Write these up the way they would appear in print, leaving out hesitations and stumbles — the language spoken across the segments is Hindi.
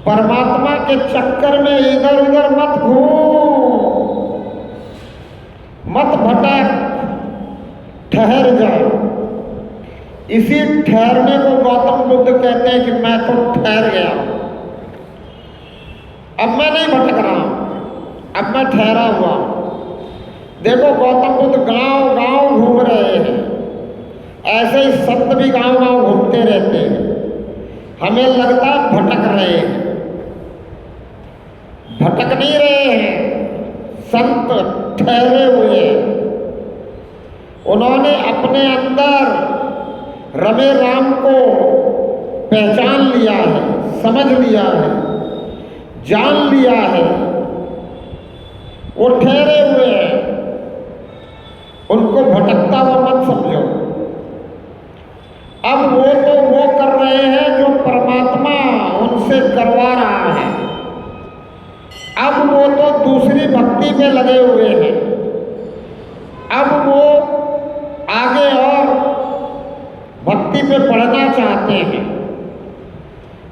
परमात्मा के चक्कर में इधर उधर मत घूम, मत भटक, ठहर जा। इसी ठहरने को गौतम बुद्ध कहते हैं कि मैं तो ठहर गया, अब मैं नहीं भटक रहा, अब मैं ठहरा हुआ। देखो गौतम बुद्ध गांव गांव घूम रहे हैं, ऐसे ही संत भी गांव गांव घूमते रहते हैं। हमें लगता है भटक रहे हैं, भटक नहीं रहे हैं। संत ठहरे हुए हैं, उन्होंने अपने अंदर रमे राम को पहचान लिया है, समझ लिया है, जान लिया है। वो ठहरे हुए हैं, उनको भटकता हुआ मत समझो। अब वो तो वो कर रहे हैं जो परमात्मा उनसे करवा रहा है। अब वो तो दूसरी भक्ति में लगे हुए हैं। अब वो आगे और भक्ति पे बढ़ना चाहते हैं।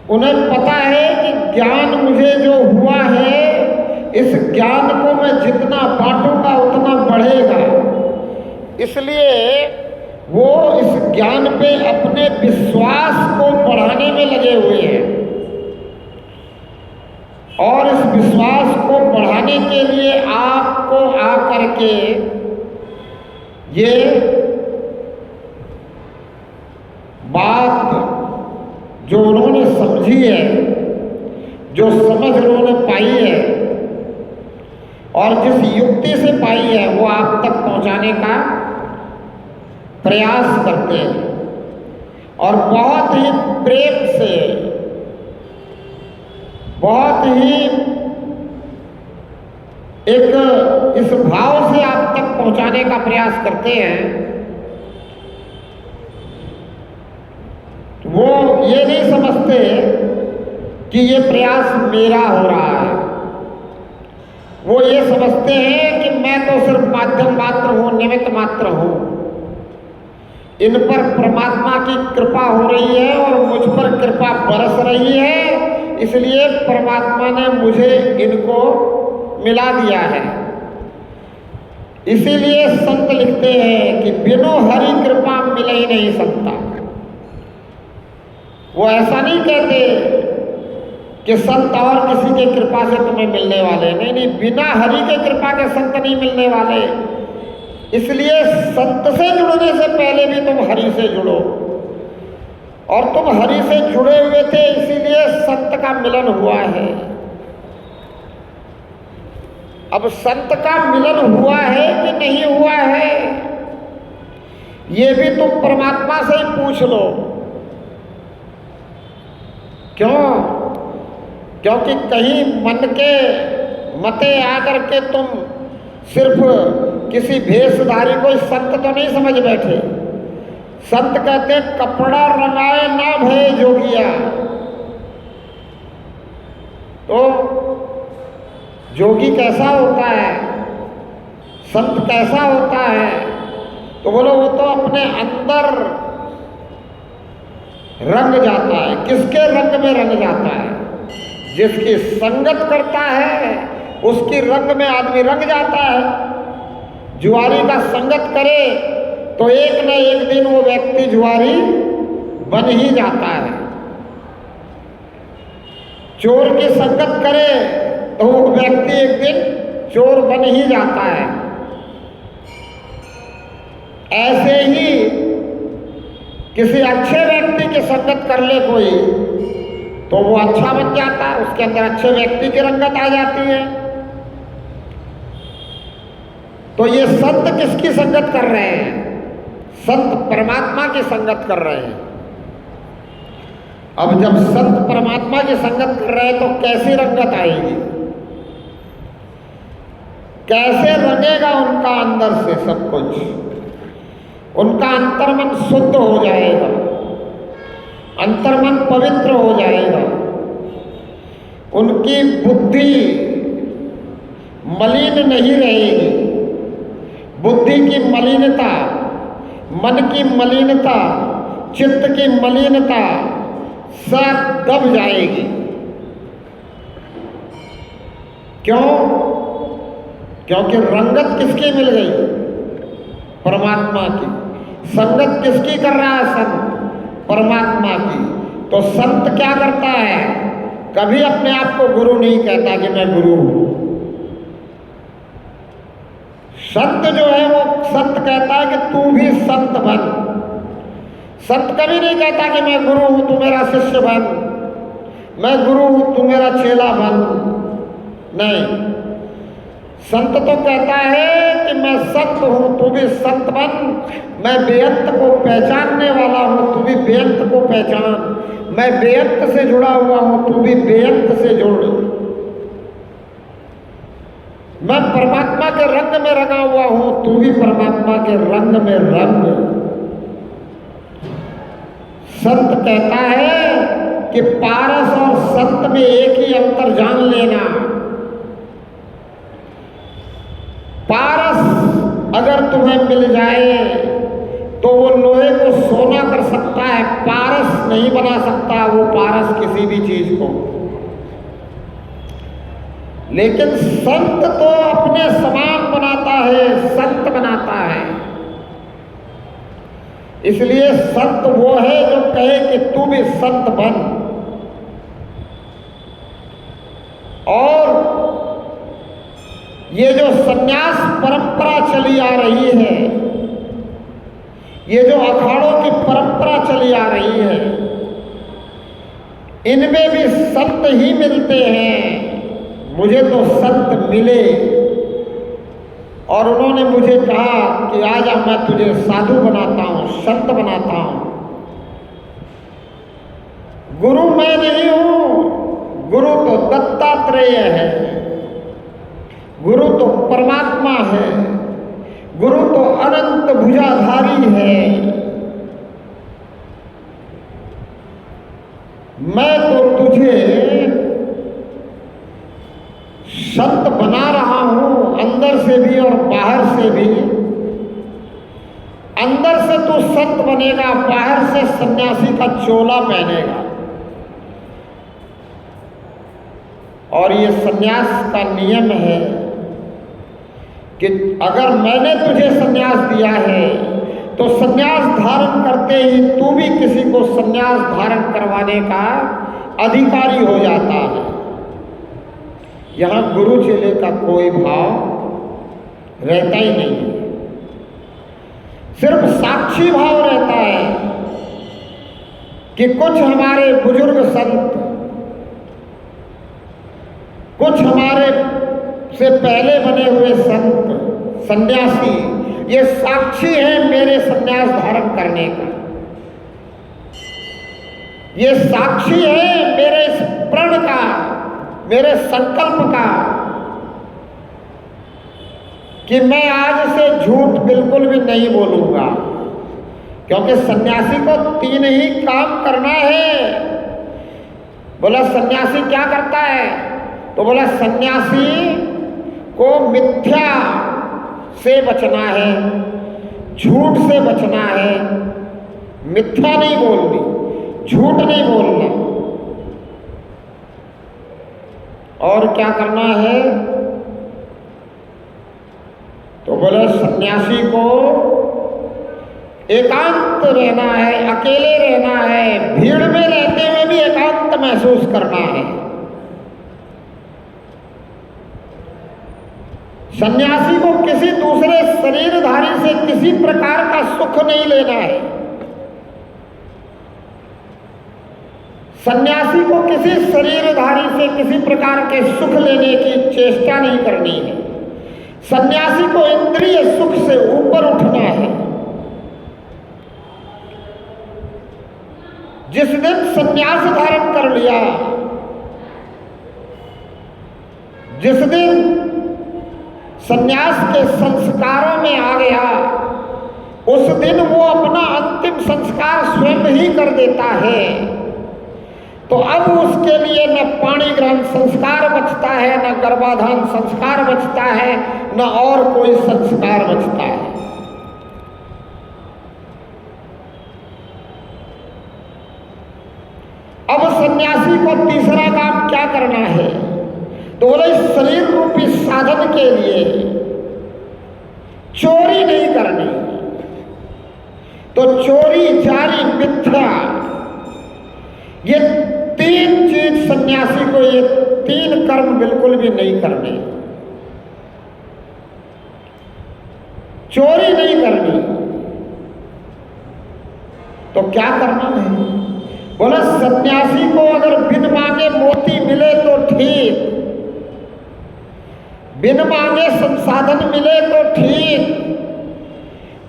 उन्हें पता है कि ज्ञान मुझे जो हुआ है, इस ज्ञान को मैं जितना बांटूंगा उतना बढ़ेगा। इसलिए वो इस ज्ञान पे अपने विश्वास को बढ़ाने में लगे हुए हैं, और इस विश्वास को बढ़ाने के लिए आपको आकर के ये बात जो उन्होंने समझी है, जो समझ उन्होंने पाई है और जिस युक्ति से पाई है, वो आप तक पहुंचाने का प्रयास करते हैं। और बहुत ही प्रेम से, बहुत ही एक इस भाव से आप तक पहुंचाने का प्रयास करते हैं। वो ये नहीं समझते कि ये प्रयास मेरा हो रहा है, वो ये समझते हैं कि मैं तो सिर्फ माध्यम मात्र हूँ, निमित्त मात्र हूँ। इन पर परमात्मा की कृपा हो रही है और मुझ पर कृपा बरस रही है, इसलिए परमात्मा ने मुझे इनको मिला दिया है। इसीलिए संत लिखते हैं कि बिनु हरि कृपा मिले ही नहीं संता। वो ऐसा नहीं कहते कि संत और किसी के कृपा से तुम्हें मिलने वाले, नहीं नहीं, बिना हरि के कृपा के संत नहीं मिलने वाले। इसलिए संत से जुड़ने से पहले भी तुम हरि से जुड़ो, और तुम हरि से जुड़े हुए थे इसीलिए संत का मिलन हुआ है। अब संत का मिलन हुआ है कि नहीं हुआ है, ये भी तुम परमात्मा से ही पूछ लो। क्यों? क्योंकि कहीं मन के मते आकर के तुम सिर्फ किसी भेषधारी को संत तो नहीं समझ बैठे। संत कहते हैं कपड़ा रंगाए ना भय जोगिया। तो जोगी कैसा होता है, संत कैसा होता है? तो बोलो वो तो अपने अंदर रंग जाता है। किसके रंग में रंग जाता है? जिसकी संगत करता है उसकी रंग में आदमी रंग जाता है। जुआरी का संगत करे तो एक न एक दिन वो व्यक्ति जुआरी बन ही जाता है। चोर की संगत करे तो वो व्यक्ति एक दिन चोर बन ही जाता है। ऐसे ही किसी अच्छे व्यक्ति की संगत कर ले कोई तो वो अच्छा बन जाता है, उसके अंदर अच्छे व्यक्ति की रंगत आ जाती है। तो ये संत किसकी संगत कर रहे हैं? संत परमात्मा की संगत कर रहे हैं। अब जब संत परमात्मा की संगत कर रहे हैं तो कैसी रंगत आएगी? कैसे रंगेगा उनका अंदर से सब कुछ? उनका अंतर्मन शुद्ध हो जाएगा, अंतर्मन पवित्र हो जाएगा, उनकी बुद्धि मलिन नहीं रहेगी। बुद्धि की मलिनता, मन की मलिनता, चित्त की मलिनता सब दब जाएगी। क्यों? क्योंकि रंगत किसकी मिल गई? परमात्मा की। संगत किसकी कर रहा है संत? परमात्मा की। तो संत क्या करता है? कभी अपने आप को गुरु नहीं कहता कि मैं गुरु हूं। संत जो है वो संत कहता है कि तू भी संत बन। संत कभी नहीं कहता कि मैं गुरु हूं तू मेरा शिष्य बन, मैं गुरु हूं तू मेरा चेला बन। नहीं, संत तो कहता है कि मैं संत हूं तू भी संत बन, मैं बेअंत को पहचानने वाला हूं तू भी बेअंत को पहचान, मैं बेअंत से जुड़ा हुआ हूं तू भी बेअंत से जुड़, मैं परमात्मा के रंग में रंगा हुआ हूं तू भी परमात्मा के रंग में रंग। संत कहता है कि पारस और संत में एक ही अंतर जान लेना। पारस अगर तुम्हें मिल जाए तो वो लोहे को सोना कर सकता है, पारस नहीं बना सकता वो पारस किसी भी चीज को। लेकिन संत तो अपने समान बनाता है, संत बनाता है। इसलिए संत वो है जो कहे कि तू भी संत बन। और ये जो सन्यास परंपरा चली आ रही है, ये जो अखाड़ों की परंपरा चली आ रही है, इनमें भी संत ही मिलते हैं। मुझे तो संत मिले और उन्होंने मुझे कहा कि आजा मैं तुझे साधु बनाता हूं, संत बनाता हूं। गुरु मैं नहीं हूं, गुरु तो दत्तात्रेय है, गुरु तो परमात्मा है, गुरु तो अनंत भुजाधारी है। मैं तो तुझे संत बना रहा हूं, अंदर से भी और बाहर से भी। अंदर से तू संत बनेगा, बाहर से सन्यासी का चोला पहनेगा। और ये सन्यास का नियम है कि अगर मैंने तुझे सन्यास दिया है तो सन्यास धारण करते ही तू भी किसी को सन्यास धारण करवाने का अधिकारी हो जाता है। यहां गुरु चेले का कोई भाव रहता ही नहीं है, सिर्फ साक्षी भाव रहता है कि कुछ हमारे बुजुर्ग संत, कुछ हमारे से पहले बने हुए संत सन्यासी ये साक्षी है मेरे सन्यास धारण करने का, ये साक्षी है मेरे इस प्रण का, मेरे संकल्प का कि मैं आज से झूठ बिल्कुल भी नहीं बोलूंगा। क्योंकि सन्यासी को 3 ही काम करना है। बोला सन्यासी क्या करता है? तो बोला सन्यासी को मिथ्या से बचना है, झूठ से बचना है, मिथ्या नहीं बोलनी, झूठ नहीं बोलना। और क्या करना है? तो बोले सन्यासी को एकांत रहना है, अकेले रहना है, भीड़ में रहते हुए भी एकांत महसूस करना है। सन्यासी को किसी दूसरे शरीरधारी से किसी प्रकार का सुख नहीं लेना है। सन्यासी को किसी शरीरधारी से किसी प्रकार के सुख लेने की चेष्टा नहीं करनी है। सन्यासी को इंद्रिय सुख से ऊपर उठना है। जिस दिन सन्यास धारण कर लिया, जिस दिन सन्यास के संस्कारों में आ गया, उस दिन वो अपना अंतिम संस्कार स्वयं ही कर देता है। तो अब उसके लिए न पाणी ग्रहण संस्कार बचता है, न गर्भाधान संस्कार बचता है, न और कोई संस्कार बचता है। अब सन्यासी को तीसरा काम क्या करना है? तो बोले इस शरीर रूपी साधन के लिए चोरी नहीं करनी। तो चोरी, जारी, मिथ्या, ये 3 चीज सन्यासी को, ये 3 कर्म बिल्कुल भी नहीं करने। चोरी नहीं करनी। तो क्या करना है? बोला सन्यासी को अगर बिन मांगे मोती मिले तो ठीक, बिन मांगे संसाधन मिले तो ठीक,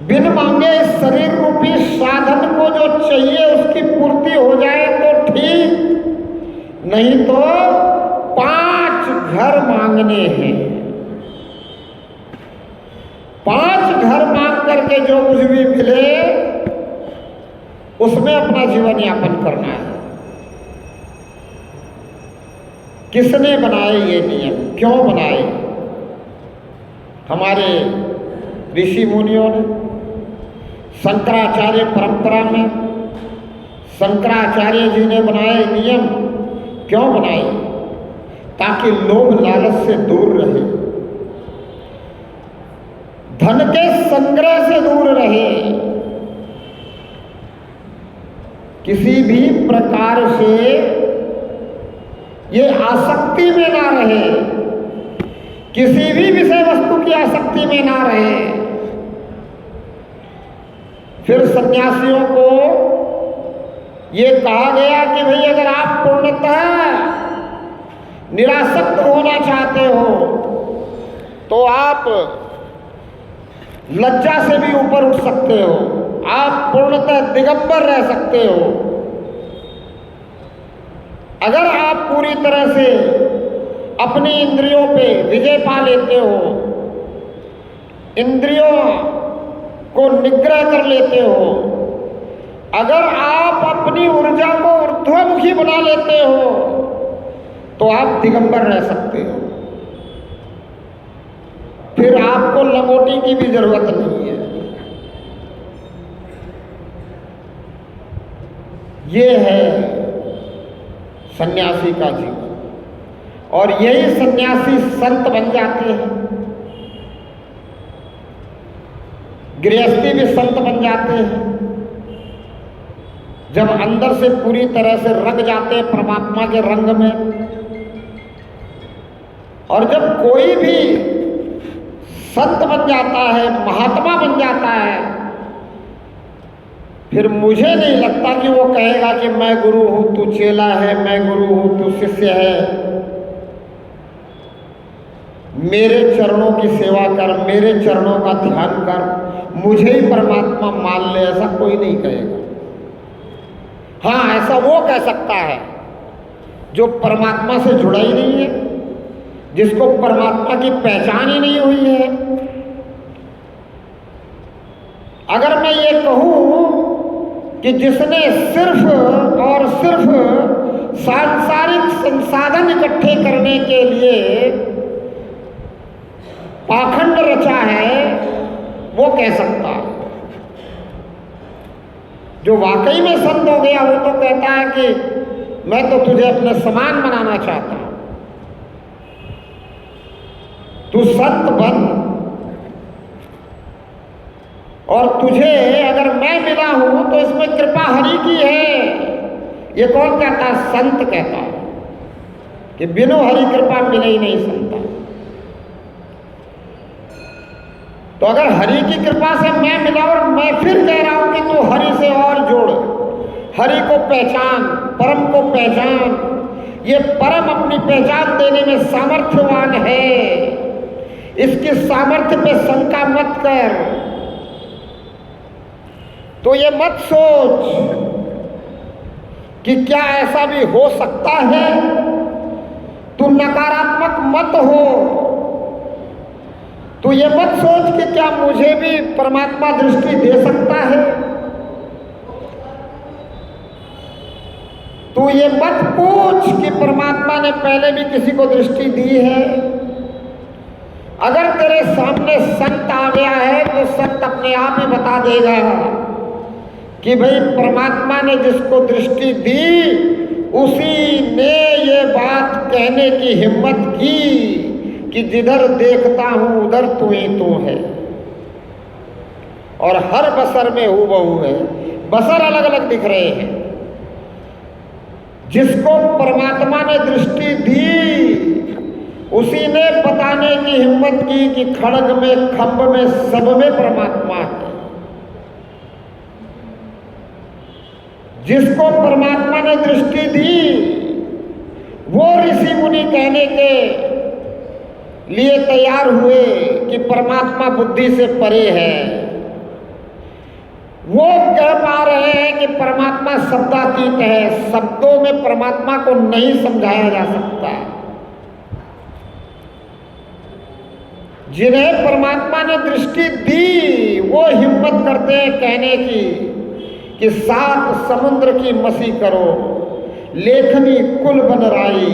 बिन मांगे शरीर रूपी साधन को जो चाहिए उसकी पूर्ति हो जाए तो ठीक, नहीं तो 5 घर मांगने हैं। 5 घर मांग करके जो कुछ भी मिले उसमें अपना जीवन यापन करना है। किसने बनाए ये नियम? क्यों बनाए? हमारे ऋषि मुनियों ने, शंकराचार्य परंपरा में शंकराचार्य जी ने बनाए नियम। क्यों बनाए? ताकि लोभ लालच से दूर रहे, धन के संग्रह से दूर रहे, किसी भी प्रकार से ये आसक्ति में ना रहे, किसी भी विषय वस्तु की आसक्ति में ना रहे। फिर सन्यासियों को ये कहा गया कि भाई अगर आप पूर्णतः निरासक्त होना चाहते हो तो आप लज्जा से भी ऊपर उठ सकते हो, आप पूर्णतः दिगंबर रह सकते हो। अगर आप पूरी तरह से अपनी इंद्रियों पे विजय पा लेते हो, इंद्रियों को निग्रह कर लेते हो, अगर आप अपनी ऊर्जा को ऊर्ध्वमुखी बना लेते हो तो आप दिगंबर रह सकते हो। फिर आपको लंगोटी की भी जरूरत नहीं है। ये है सन्यासी का जीवन। और यही सन्यासी संत बन जाते हैं, गृहस्थी भी संत बन जाते हैं जब अंदर से पूरी तरह से रंग जाते हैं परमात्मा के रंग में। और जब कोई भी संत बन जाता है, महात्मा बन जाता है, फिर मुझे नहीं लगता कि वो कहेगा कि मैं गुरु हूं तू चेला है, मैं गुरु हूं तू शिष्य है, मेरे चरणों की सेवा कर, मेरे चरणों का ध्यान कर, मुझे ही परमात्मा मान ले, ऐसा कोई नहीं कहेगा। हाँ, ऐसा वो कह सकता है जो परमात्मा से जुड़ा ही नहीं है, जिसको परमात्मा की पहचान ही नहीं हुई है। अगर मैं ये कहूं कि जिसने सिर्फ और सिर्फ सांसारिक संसाधन इकट्ठे करने के लिए पाखंड रचा है, वो कह सकता है। जो वाकई में संत हो गया वो तो कहता है कि मैं तो तुझे अपने समान बनाना चाहता हूं, तू संत बन, और तुझे अगर मैं मिला हूं तो इसमें कृपा हरि की है। ये कौन कहता है? संत कहता है कि बिनु हरि कृपा मिले ही नहीं संता। तो अगर हरि की कृपा से मैं मिला और मैं फिर कह रहा हूं कि तू हरि से और जोड़, हरि को पहचान, परम को पहचान, ये परम अपनी पहचान देने में सामर्थ्यवान है, इसके सामर्थ्य पे शंका मत कर। तो ये मत सोच कि क्या ऐसा भी हो सकता है, तू नकारात्मक मत हो। तो ये मत सोच कि क्या मुझे भी परमात्मा दृष्टि दे सकता है। तू ये मत पूछ कि परमात्मा ने पहले भी किसी को दृष्टि दी है। अगर तेरे सामने संत आ गया है तो संत अपने आप ही बता देगा कि भाई परमात्मा ने जिसको दृष्टि दी उसी ने ये बात कहने की की हिम्मत की कि जिधर देखता हूं उधर तू ही तू है, और हर बसर में हूबहू है। बसर अलग अलग दिख रहे हैं। जिसको परमात्मा ने दृष्टि दी उसी ने बताने की हिम्मत की कि खड़ग में, खंभ में, सब में परमात्मा है। जिसको परमात्मा ने दृष्टि दी वो ऋषि मुनि कहने के लिए तैयार हुए कि परमात्मा बुद्धि से परे है। वो कह पा रहे हैं कि परमात्मा शब्दातीत है, शब्दों में परमात्मा को नहीं समझाया जा सकता। जिन्हें परमात्मा ने दृष्टि दी वो हिम्मत करते हैं कहने की कि 7 समुद्र की मसी करो, लेखनी कुल बन राई,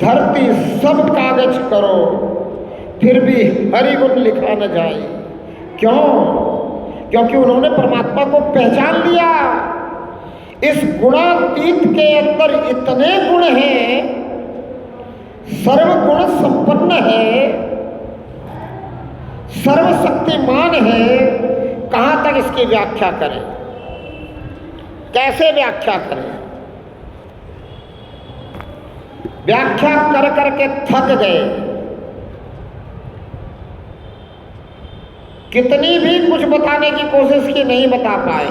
धरती सब कागज करो, फिर भी हरि गुण लिखा न जाए। क्यों? क्योंकि उन्होंने परमात्मा को पहचान लिया। इस गुणातीत के अंदर इतने गुण हैं, सर्वगुण संपन्न है, सर्वशक्तिमान है। कहां तक इसकी व्याख्या करें, कैसे व्याख्या करें? व्याख्या कर करके थक गए। कितनी भी कुछ बताने की कोशिश की, नहीं बता पाए।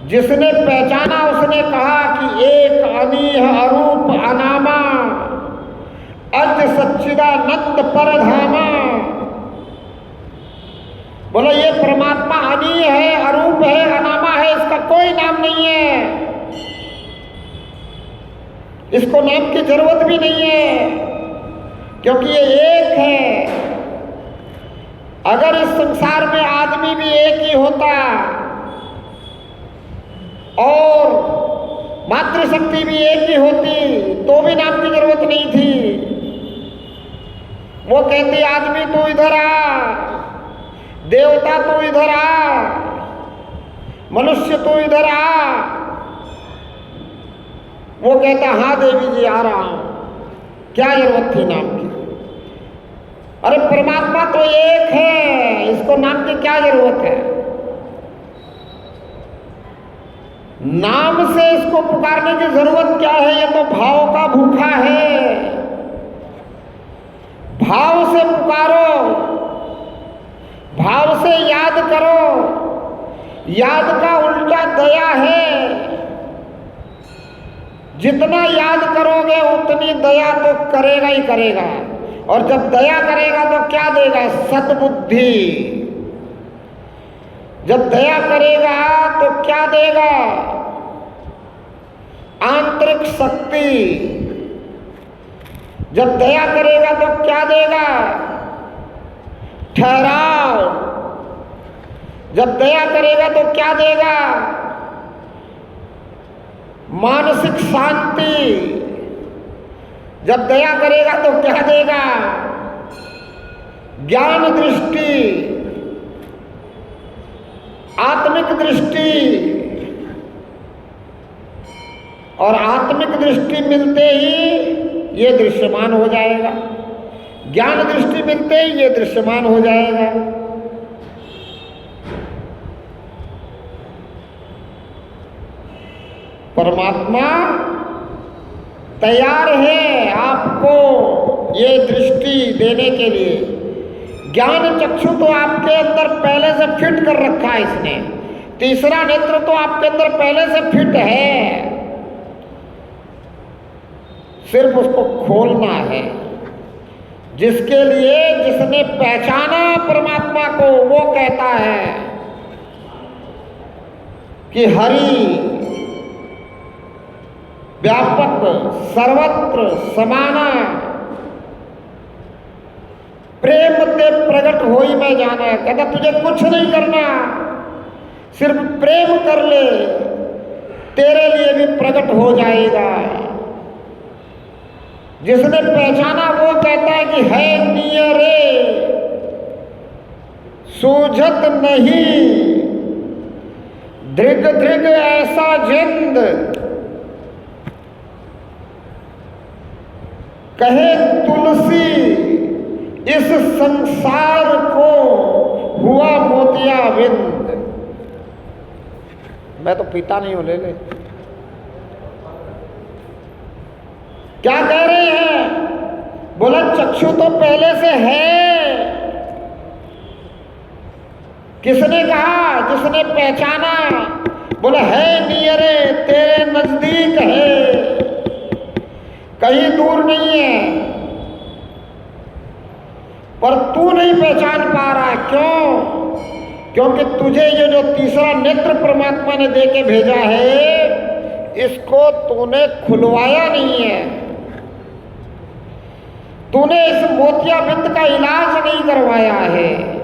जिसने पहचाना उसने कहा कि एक अनीह अरूप अनामा अज सच्चिदानंद परधामा। बोलो ये परमात्मा अनीह है, अरूप है, अनामा है, इसका कोई नाम नहीं है, इसको नाम की जरूरत भी नहीं है, क्योंकि ये एक है। अगर इस संसार में आदमी भी एक ही होता और मातृशक्ति भी एक ही होती तो भी नाम की जरूरत नहीं थी। वो कहती आदमी तू इधर आ, देवता तू इधर आ, मनुष्य तू इधर आ। वो कहता हाँ देवी जी आ रहा हूं, क्या जरूरत थी नाम की? अरे परमात्मा तो एक है, इसको नाम की क्या जरूरत है? नाम से इसको पुकारने की जरूरत क्या है? ये तो भाव का भूखा है। भाव से पुकारो, भाव से याद करो। याद का उल्टा दया है। जितना याद करोगे उतनी दया तो करेगा ही करेगा, और जब दया करेगा तो क्या देगा? सद्बुद्धि। जब दया करेगा तो क्या देगा? आंतरिक शक्ति। जब दया करेगा तो क्या देगा? ठहराव। जब दया करेगा तो क्या देगा? मानसिक शांति। जब दया करेगा तो क्या देगा? ज्ञान दृष्टि, आत्मिक दृष्टि। और आत्मिक दृष्टि मिलते ही ये दृश्यमान हो जाएगा, ज्ञान दृष्टि मिलते ही ये दृश्यमान हो जाएगा। परमात्मा तैयार है आपको ये दृष्टि देने के लिए। ज्ञान चक्षु तो आपके अंदर पहले से फिट कर रखा है इसने। तीसरा नेत्र तो आपके अंदर पहले से फिट है, सिर्फ उसको खोलना है। जिसके लिए जिसने पहचाना परमात्मा को वो कहता है कि हरि व्यापक सर्वत्र समाना, प्रेम ते प्रकट होई मैं जाना। कहता तुझे कुछ नहीं करना, सिर्फ प्रेम कर ले, तेरे लिए भी प्रकट हो जाएगा। जिसने पहचाना वो कहता है कि है नियरे सूझत नहीं, दृग दृग ऐसा जिंद कहे तुलसी इस संसार को हुआ मोतियाबिंद। मैं तो पीता नहीं हूं, ले ले। क्या कह रहे हैं? बोला चक्षु तो पहले से है। किसने कहा? जिसने पहचाना। बोला है नियरे, तेरे नजदीक है, कहीं दूर नहीं है, पर तू नहीं पहचान पा रहा। क्यों? क्योंकि तुझे ये जो तीसरा नेत्र परमात्मा ने दे के भेजा है, इसको तूने खुलवाया नहीं है। तूने इस मोतियाबिंद का इलाज नहीं करवाया है।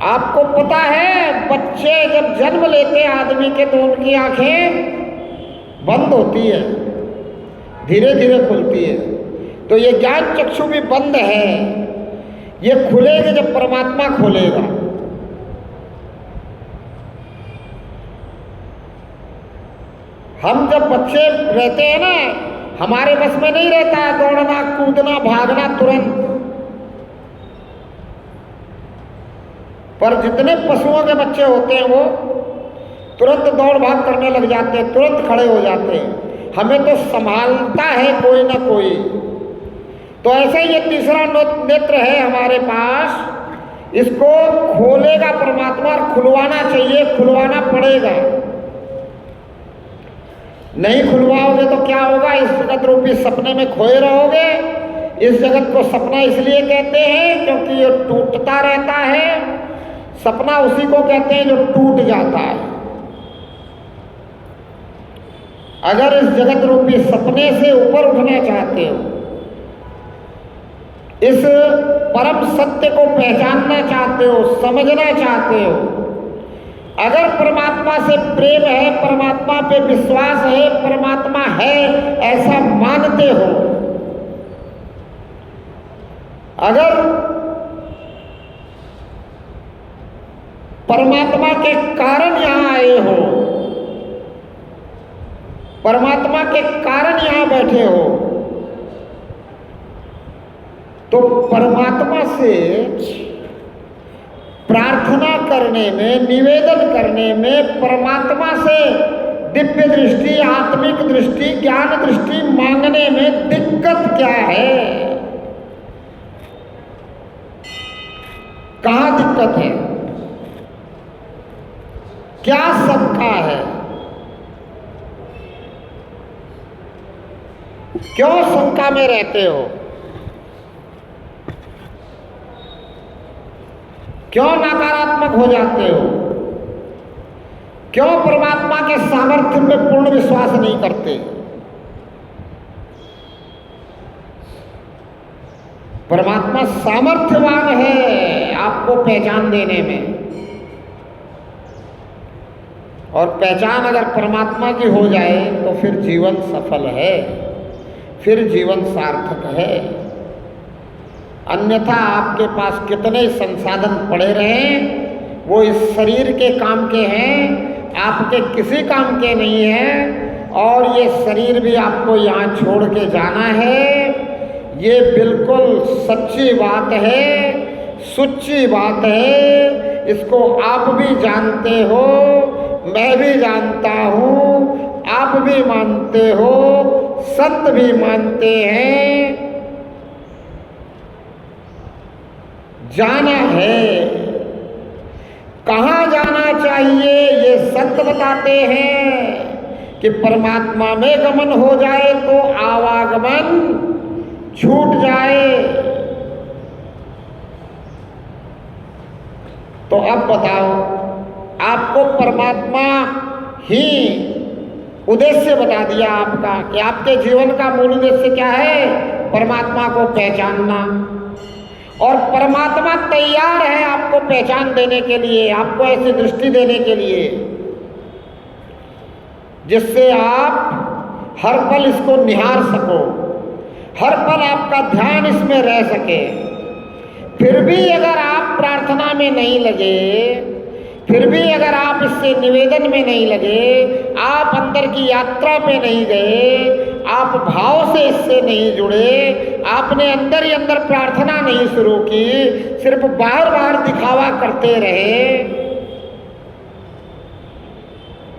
आपको पता है, बच्चे जब जन्म लेते हैं आदमी के, तो उनकी आंखें बंद होती है, धीरे धीरे खुलती है। तो ये ज्ञान चक्षु भी बंद है, ये खुलेगी जब परमात्मा खोलेगा। हम जब बच्चे रहते हैं ना, हमारे बस में नहीं रहता है दौड़ना, कूदना, भागना तुरंत। पर जितने पशुओं के बच्चे होते हैं वो तुरंत दौड़ भाग करने लग जाते हैं, तुरंत खड़े हो जाते हैं। हमें तो संभालता है कोई ना कोई। तो ऐसे ये तीसरा नेत्र है हमारे पास, इसको खोलेगा परमात्मा, और खुलवाना चाहिए, खुलवाना पड़ेगा। नहीं खुलवाओगे तो क्या होगा? इस जगत रूपी सपने में खोए रहोगे। इस जगत को सपना इसलिए कहते हैं क्योंकि ये टूटता रहता है। सपना उसी को कहते हैं जो टूट जाता है। अगर इस जगत रूपी सपने से ऊपर उठना चाहते हो, इस परम सत्य को पहचानना चाहते हो, समझना चाहते हो, अगर परमात्मा से प्रेम है, परमात्मा पे विश्वास है, परमात्मा है ऐसा मानते हो, अगर परमात्मा के कारण यहां आए हो, परमात्मा के कारण यहां बैठे हो, तो परमात्मा से प्रार्थना करने में, निवेदन करने में, परमात्मा से दिव्य दृष्टि, आत्मिक दृष्टि, ज्ञान दृष्टि मांगने में दिक्कत क्या है? कहां दिक्कत है? क्या शंका है? क्यों शंका में रहते हो? क्यों नकारात्मक हो जाते हो? क्यों परमात्मा के सामर्थ्य में पूर्ण विश्वास नहीं करते? परमात्मा सामर्थ्यवान है आपको पहचान देने में, और पहचान अगर परमात्मा की हो जाए तो फिर जीवन सफल है, फिर जीवन सार्थक है। अन्यथा आपके पास कितने संसाधन पड़े रहें, वो इस शरीर के काम के हैं, आपके किसी काम के नहीं हैं, और ये शरीर भी आपको यहाँ छोड़ के जाना है। ये बिल्कुल सच्ची बात है, सच्ची बात है। इसको आप भी जानते हो, मैं भी जानता हूँ, आप भी मानते हो, संत भी मानते हैं। जाना है, कहाँ जाना चाहिए ये संत बताते हैं कि परमात्मा में गमन हो जाए तो आवागमन छूट जाए। तो अब बताओ, आपको परमात्मा ही उद्देश्य बता दिया आपका कि आपके जीवन का मूल उद्देश्य क्या है? परमात्मा को पहचानना। और परमात्मा तैयार है आपको पहचान देने के लिए, आपको ऐसी दृष्टि देने के लिए जिससे आप हर पल इसको निहार सको, हर पल आपका ध्यान इसमें रह सके। फिर भी अगर आप प्रार्थना में नहीं लगे, फिर भी अगर आप इससे निवेदन में नहीं लगे, आप अंदर की यात्रा पे नहीं गए, आप भाव से इससे नहीं जुड़े, आपने अंदर ही अंदर प्रार्थना नहीं शुरू की, सिर्फ बाहर बाहर दिखावा करते रहे,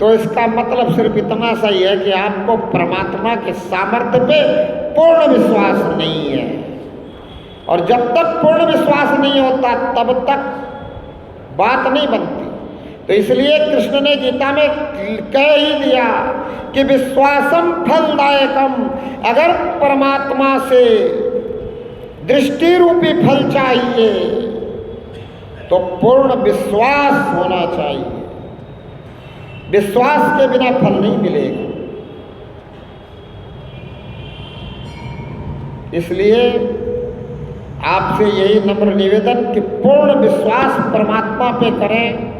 तो इसका मतलब सिर्फ इतना सा ही है कि आपको परमात्मा के सामर्थ्य पे पूर्ण विश्वास नहीं है। और जब तक पूर्ण विश्वास नहीं होता तब तक बात नहीं बनती। तो इसलिए कृष्ण ने गीता में कह ही दिया कि विश्वासम फलदायकम, अगर परमात्मा से दृष्टि रूपी फल चाहिए तो पूर्ण विश्वास होना चाहिए। विश्वास के बिना फल नहीं मिलेगा। इसलिए आपसे यही नम्र निवेदन कि पूर्ण विश्वास परमात्मा पे करें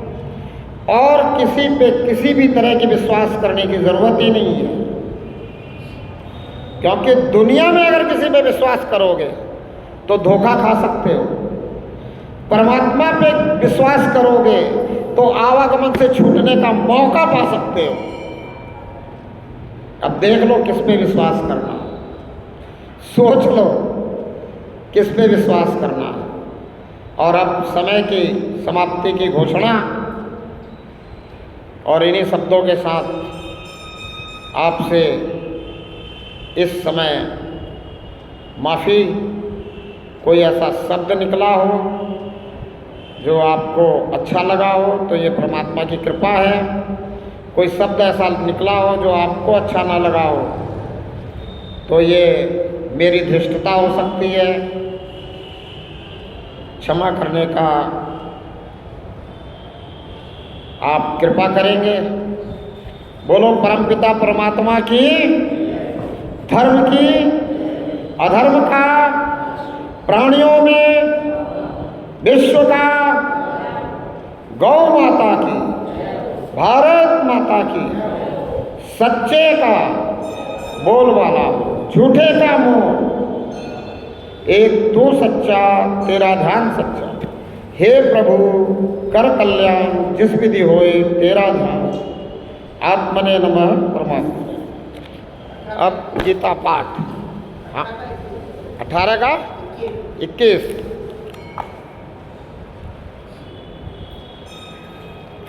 और किसी पे किसी भी तरह की विश्वास करने की जरूरत ही नहीं है। क्योंकि दुनिया में अगर किसी पे विश्वास करोगे तो धोखा खा सकते हो, परमात्मा पे विश्वास करोगे तो आवागमन से छूटने का मौका पा सकते हो। अब देख लो किस पे विश्वास करना, सोच लो किस पे विश्वास करना। और अब समय की समाप्ति की घोषणा, और इन्हीं शब्दों के साथ आपसे इस समय माफ़ी, कोई ऐसा शब्द निकला हो जो आपको अच्छा लगा हो तो ये परमात्मा की कृपा है, कोई शब्द ऐसा निकला हो जो आपको अच्छा ना लगा हो तो ये मेरी धृष्टता हो सकती है। क्षमा करने का आप कृपा करेंगे। बोलो परमपिता परमात्मा की, धर्म की, अधर्म का, प्राणियों में, विश्व का, गौ माता की, भारत माता की, सच्चे का बोलबाला, झूठे का मुंह, एक तू सच्चा तेरा ध्यान सच्चा। हे प्रभु कर कल्याण जिस विधि होए तेरा ध्यान। आत्मने नमः परमात्मा। अब गीता पाठ, हाँ 18 का 21